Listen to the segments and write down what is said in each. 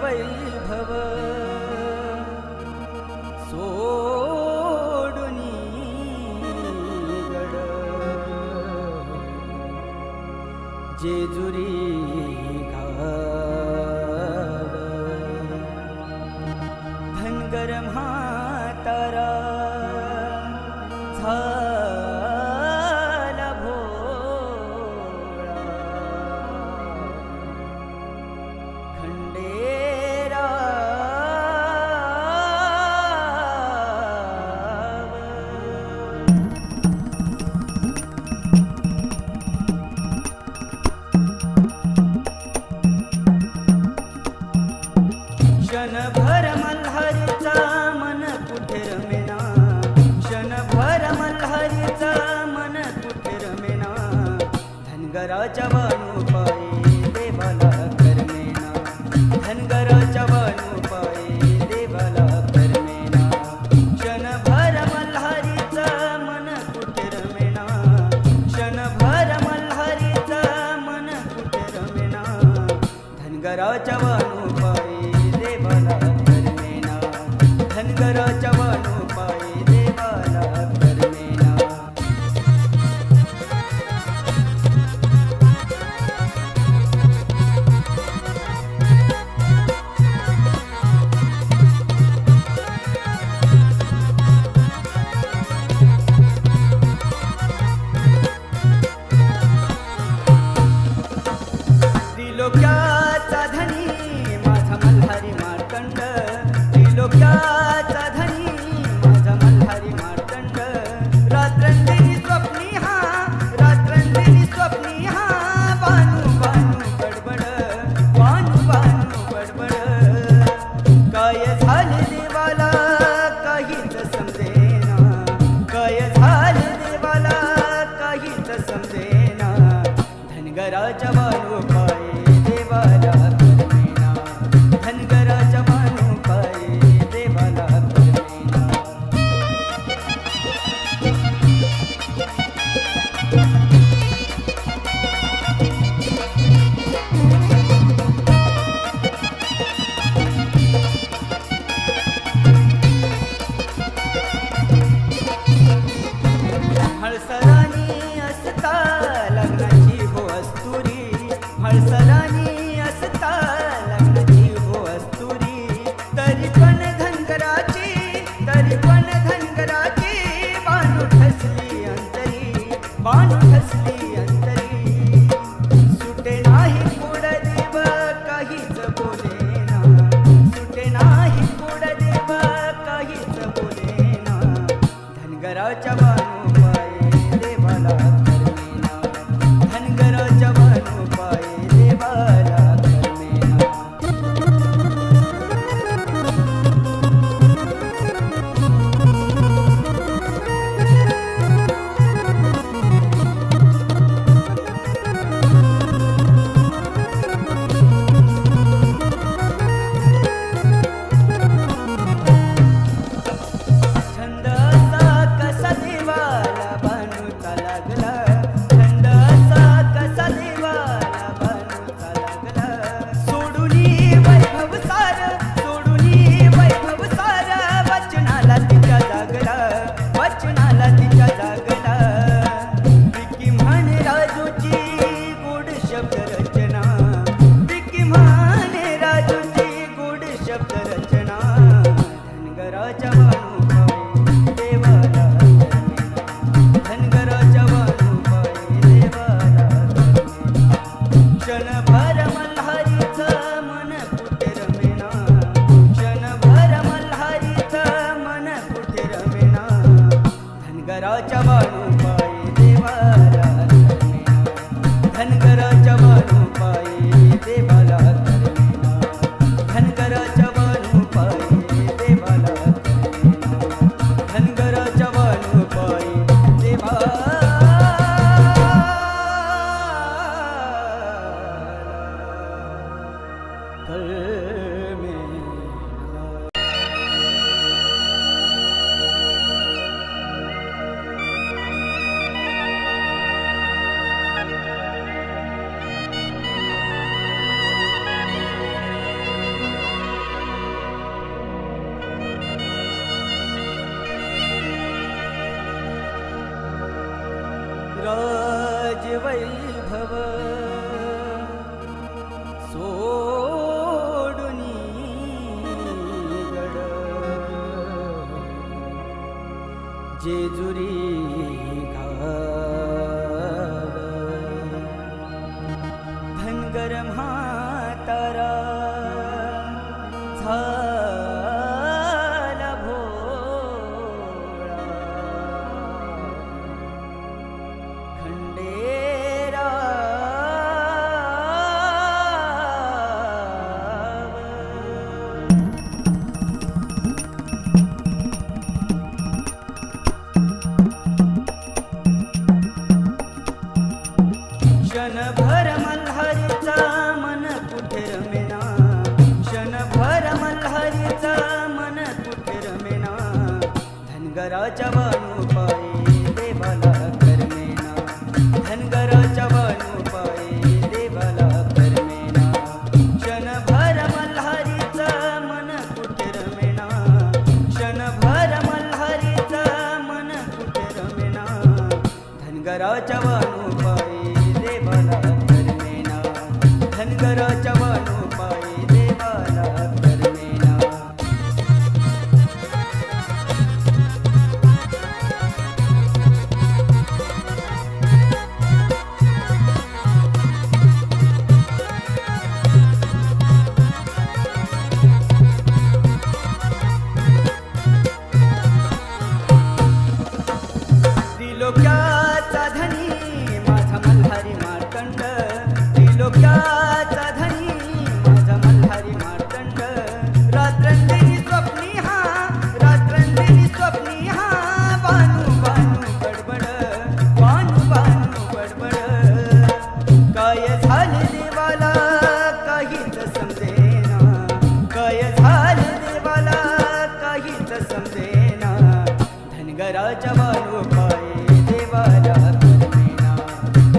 वैभव सोडुनी गड जेजुरी गाव धनगर म्हातारा झाला भोळा खंडेराव क्षणभर मल्हारीचा मन कुठे रमेना क्षणभर मल्हारीचा मन कुठे रमेना धनगराच्या वाणूपायी देवाला करमेना धनगराच्या वाणूपायी देवाला करमेना क्षणभर मल्हारीचा मन कुठे रमेना क्षणभर मल्हारीचा मन कुठे रमेना धनगराच्या वाणूपायी देवाला करमेना धनगराच्या वाणूपायी देवाला करमेना त्रिलोक्याचा धनी माझा मल्हारी मार्तंड त्रिलोक्याचा धनी माझा मल्हारी मार्तंड रात्रंदिनी स्वप्नी हा रात्रंदिनी स्वप्नी हा बानू बानू बडबड बानू बानू बडबड काय झाले देवाला काहीच समजेना काय झाले देवाला काहीच समजेना धनगराच्या वाणूपायी देवाला करमेना धनगराच्या वाणूपायी देवाला करमेना हळसरानी असता लग्नाची हो अस्तुरी हळसरानी असता लग्नाची हो अस्तुरी तरी पण धनगराची बाणू ठसली अंतरी बाणू ठसली अंतरी सुटे नाही कोड देव काहीच बोलेना सुटे नाही कोड देव काहीच बोलेना धनगराच्या वाणूपायी देवाला करमेना धनगराच्या वाणूपायी देवाला करमेना छंद असा कसा देवाला बाणूचा लागला छंद असा कसा देवाला बाणूचा लागला सोडूनी वैभव सार वचनाला तिच्या जागला वचनाला तिच्या जागला विकी म्हणे राजूची गोड शब्द रचना विकी म्हणे राजूची गोड शब्द रचना धनगराच्या वाणूपायी देवाला करमेना धनगराच्या वाणूपायी देवाला करमेना क्षणभर मल्हारीचं मन कुठे रमेना क्षणभर मल्हारीचं मन कुठे रमेना धनगराच्या वाणूपायी देवाला करमेना धनगराच्या वाणूपायी देवाला करमेना धनगराच्या वाणूपायी देवाला करमेना धनगराच्या वाणूपायी देवाला करमेना राजवैभव सोडुनी गड जेजुरी घाव धनगर म्हातारा झाला भोळा खंडेराव क्षणभर मल्हारीचा मन कुठे रमेना क्षणभर मल्हारीचा मन कुठे रमेना धनगराच्या वाणू पायी देवाला करमेना धनगराच्या वाणू पायी देवाला करमेना क्षणभर मल्हारीचा मन कुठे रमेना क्षणभर मल्हारीचा मन कुठे रमेना धनगराच्या वाणू पायी देवाला करमेना धनगराच्या वाणू पायी देवाला करमेना त्रिलोक्याचा धनी माझा मल्हारी मार्तंड त्रिलोक्याचा धनी माझा मल्हारी मार्तंड रात्रंदिनी स्वप्नी हा रात्रंदिनी स्वप्नी हा बानू बानू बडबड बानू बानू बडबड काय झाले देवाला काहीच समजेना काय झाले देवाला काहीच समजेना धनगराच्या बानू पायी देवाला करमेना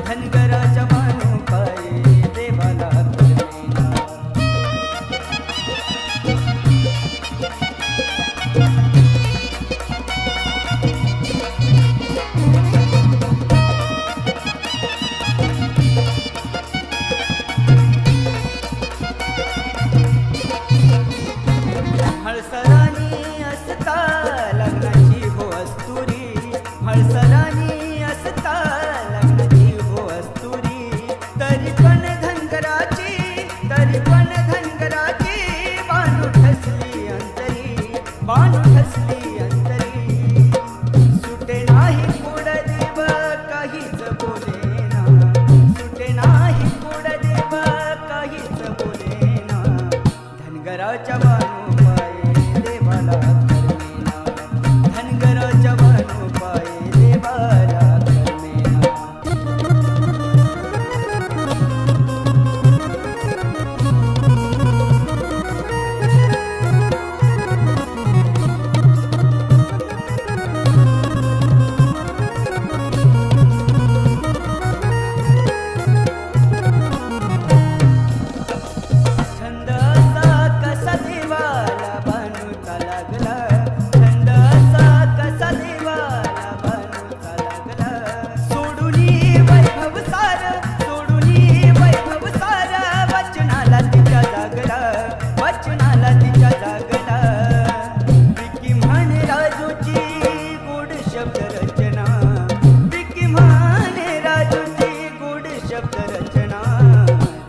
धनगराच्या बानू पायी देवाला करमेना हळसरानी असता लग्नाची हो अस्तुरी हळसरानी असता लग्नाची हो अस्तुरी तरी पण धनगराची बानू ठसली अंतरी बानू ठसली अंतरी सुटे नाही कोड देव काहीच बोलेना सुटे नाही कोड देव काहीच बोलेना धनगराच्या बानू पायी देवाला करमेना धनगराच्या बानू पायी देवाला करमेना छंद असा कसा देवाला बानूचा लागला छंद असा कसा देवाला बानूचा लागला सोडूनी वैभव सार वचनाला तिच्या जागला वचनाला तिच्या जागला विकी म्हणे राजूची गोड शब्द रचना विकी म्हणे राजूची गोड शब्द रचना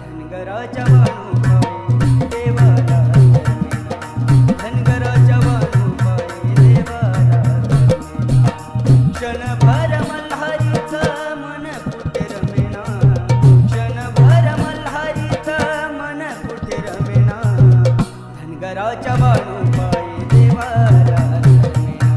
धनगराच्या बानू पायी देवाला करमेना धनगराच्या बानू पायी देवाला करमेना क्षणभर मल्हारीचं मन कुठे रमेना क्षणभर मल्हारीचं मन कुठे रमेना धनगराच्या बानू पायी देवाला करमेना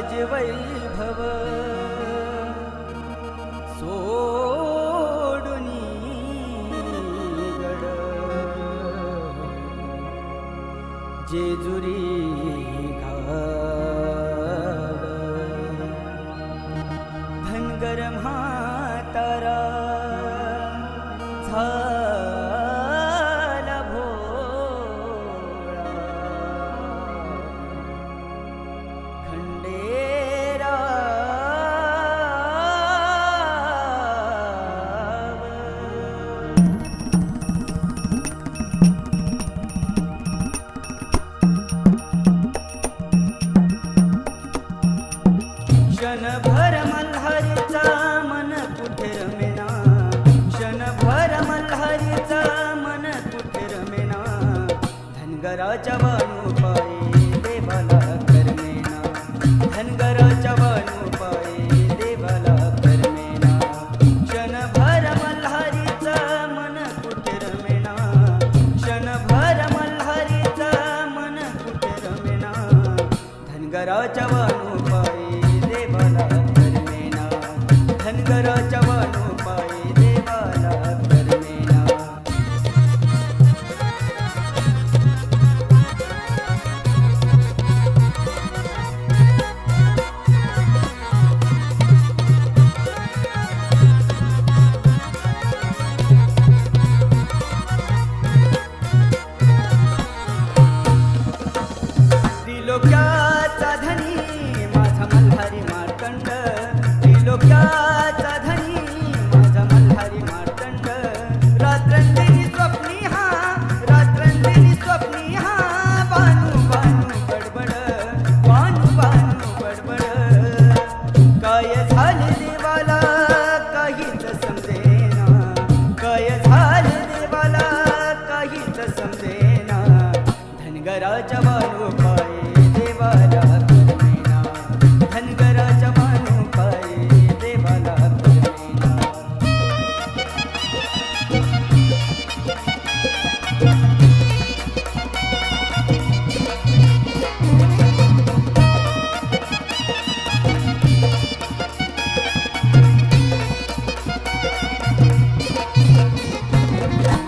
राज वैभव सोडुनी गड जेजुरी गाव धनगर म्हातारा झाला भोळा खंडेराव क्षणभर मल्हारीचा मन कुठे रमेना क्षणभर मल्हारीचा मन कुठे रमेना धनगराच्या बाणूपायी देवाला करमेना धनगराच्या बाणूपायी देवाला करमेना क्षणभर मल्हारीचा मन कुठे रमेना क्षणभर मल्हारीचा मन कुठे रमेना धनगराच्या बाणूपायी देवाला करमेना धनगराच्या बाणूपायी देवाला करमेना त्रिलोक्याचा धनी माझा मल्हारी मार्तंड त्रिलोक्याचा धनी माझा मल्हारी मार्तंड रात्रंदिनी स्वप्नी हा रात्रंदिनी स्वप्नी हा बानू बानू बडबड बानू बानू बडबड काय झाले देवाला काहीच समजेना काय झाले देवाला काहीच समजेना धनगराच्या बाणूपायी देवाला करमेना धनगराच्या बाणूपायी देवाला करमेना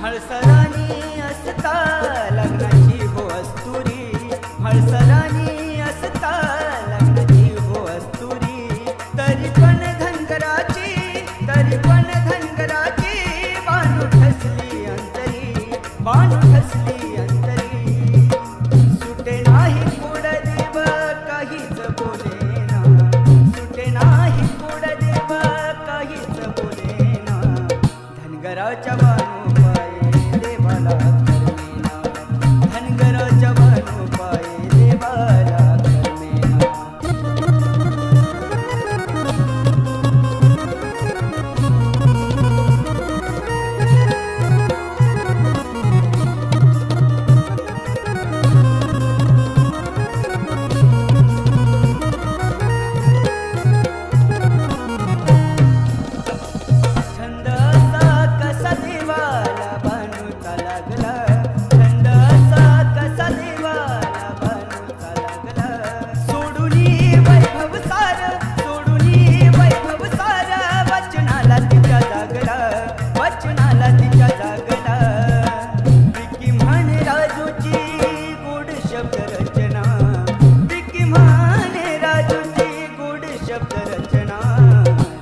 हळसरानी असता लग्नाची हो अस्तुरी हळसरानी असता लग्नाची हो अस्तुरी तरी पण धनगराची बाणू ठसली अंतरी बाणू ठसली अंतरी सुटे नाही कोड देव काहीच बोलेना सुटे नाही कोड देव काहीच बोलेना धनगराच्या बाणूपायी देवाला करमेना धनगराच्या बाणूपायी देवाला करमेना छंद असा कसा देवाला बाणूचा लागला छंद असा कसा देवाला बाणूचा लागला सोडूनी वैभव सार वचनाला तिच्या जागला वचनाला तिच्या जागला विकी म्हणे राजूची गोड शब्द रचना विकी म्हणे राजूची गोड शब्द रचना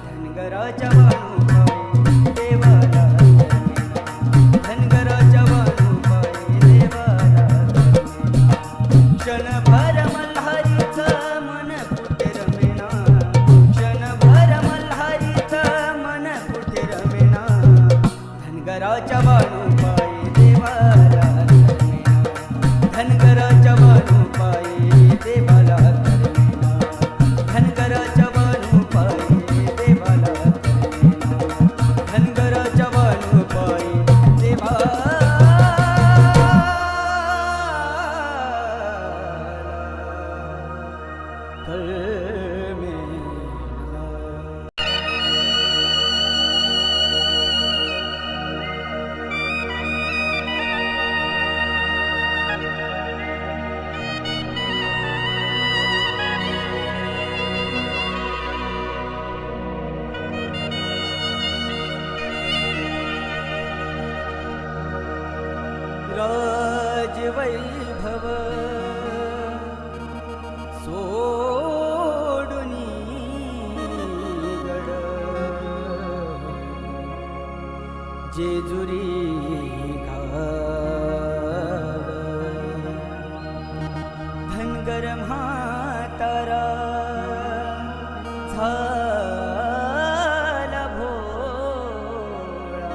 धनगराच्या बाणूपायी देवाला करमेना धनगराच्या बाणूपायी देवाला करमेना क्षणभर मल्हारीचं मन कुठे रमेना क्षणभर मल्हारीचं मन कुठे रमेना धनगराच्या बाणूपायी देवाला करमेना धनगराच्या बाणूपायी देवाला करमेना धनगराच्या बाणूपायी देवाला करमेना धनगराच्या बाणूपायी देवाला करमेना जेजुरी गाव धनगर म्हातारा झाला भोळा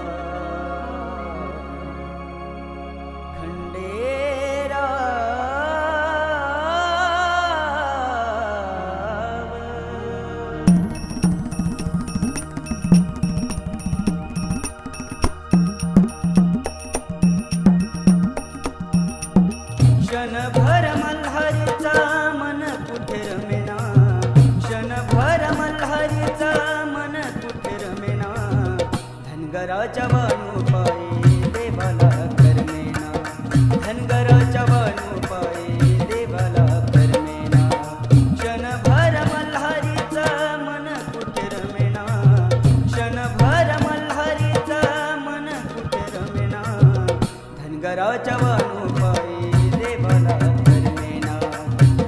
खंडेरा क्षणभर मल्हारीचा मन कुठे रमेना क्षणभर मल्हारीचा मन कुठे रमेना धनगराच्या वाणूपायी देवाला करमेना धनगराच्या वाणूपायी देवाला करमेना क्षणभर मल्हारीचा मन कुठे रमेना क्षणभर मल्हारीचा मन कुठे रमेना धनगराच्या वाणूपायी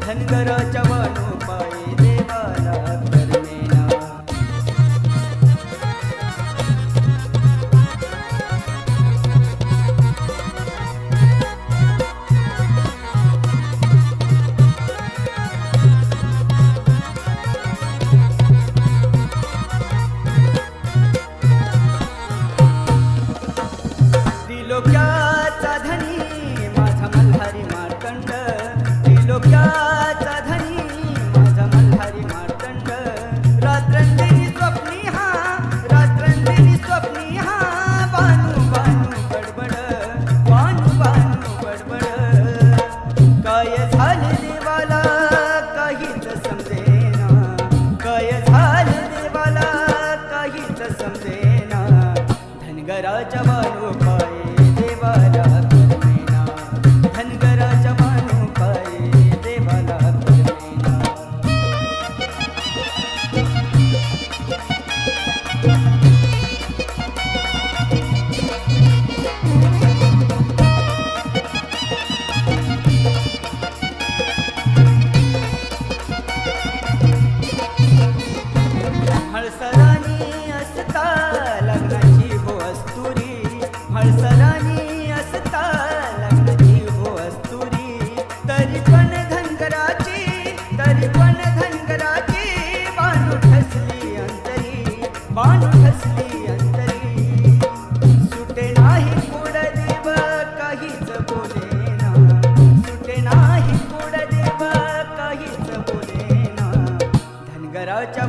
धनगराच्या वाणूपायी देवाला करमेना त्रिलोक्याचा धनी माझा मल्हारी मार्तंड त्रिलोक्याचा धनी माझा मल्हारी मार्तंड रात्रंदिनी स्वप्नी हा बानू बानू बडबड बानू बानू बडबड काय झाले देवाला काहीच समजेना काय झाले देवाला काहीच समजेना धनगराच्या वाणूपायी देवाला करमेना धनगराच्या वाणूपायी देवाला करमेना हळसरानी असता लग्नाची हो अस्तुरी हळसरानी असता लग्नाची हो अस्तुरी तरी पण धनगराची बाणू ठसली अंतरी बाणू ठसली अंतरी सुटे नाही कोड देव काहीच बोलेना सुटे नाही कोड देव काहीच बोलेना धनगराच्या